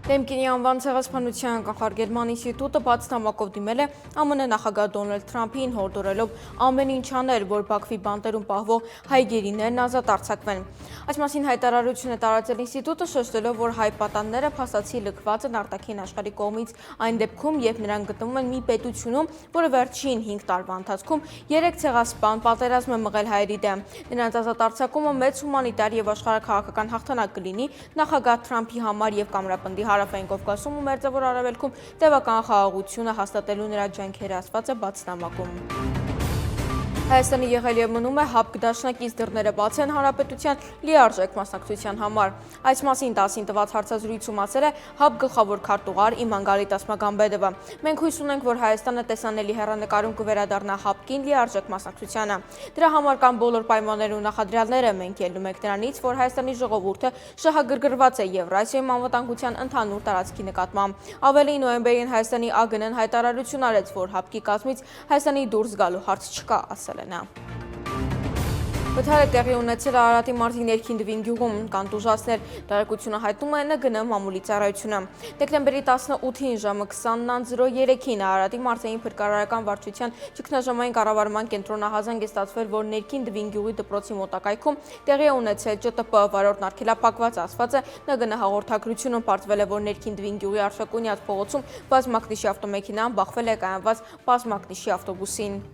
Դեմքինի անվան ցեղասպանության կանխարգելման ինստիտուտը բաց նամակով դիմել է ԱՄՆ նախագահ Դոնալդ Թրամփին, հորդորելով ամեն ինչ անել, որ Բաքվի բանտերում պահվող հայ գերիներն ազատ արձակվեն։ Այս մասին հայտարարություն է տարածել ինստիտուտը, շեշտելով, որ հայ պատանները փաստացի լքված են արտաքին աշխարհի կողմից այն դեպքում, երբ նրանք գտնվում են մի պետությունում, որը վերջին 5 տարվա ընթացքում 3 ցեղասպան պատերազմ է մղել հայերի դեմ։ Նրանց ազատ արձակումը մեծ հումանիտար եւ աշխարհաքաղաքական հաղթանակ կլինի նախագահ Թրամփի համար եւ Կամրապնդի Հարավային Կովկասում ու Մերձավոր Արևելքում տևական խաղաղությունը հաստատելու նրա ջանքերը ասված է բաց նամակում։ Հայաստանի եղել եւ մնում է ՀԱՊԿ դաշնակից դռները բաց են հանրապետության լիարժեք մասնակցության համար։ Այս մասին 10-ին տված հարցազրույցում ասել է ՀԱՊԿ գլխավոր քարտուղար Իմանգալի Տասմագամբեդովը։ Մենք հույս ունենք, որ Հայաստանը տեսանելի հեռանկարում կվերադառնա ՀԱՊԿ-ին լիարժեք մասնակցությանը։ Դրա համար կան բոլոր պայմանները ու նախադրյալները։ Մենք ելնում ենք նրանից, որ Հայաստանի ժողովուրդը շահագրգռված է Եվրասիայում անվտանգության ընդհանուր տարածքի նկատմամբ։ Ավելին, նոյեմբերին Հայաստանի ԱԳՆ-ն հայտարարություն արեց, որ ՀԱՊԿ-ի կազմից Հայաստանի դուրս գալու հարց չկա, ասել է նա։ Վթարը տեղի ունեցել Արարատի մարզի ներքին Դվին գյուղում, կանտուժացներ տեղեկությունը հայտնում է ՆԳՆ մամուլի ծառայությունը։ Դեկտեմբերի 18-ին ժամը 20:03-ին Արարատի մարզային փրկարարական վարչության ճգնաժամային կառավարման կենտրոնահազանգ է ստացվել, որ ներքին Դվին գյուղի դպրոցի մոտակայքում տեղի է ունեցել ՃՏՊ վարորդն արգելափակված, ասված է ՆԳՆ հաղորդագրությունում, պարզվել է, որ ներքին Դվին գյուղի Արշակունյաց փողոցում բազմակնիշի ավտոմեքենան բախվել է կայանված բազմակնիշի ավտոբուսին։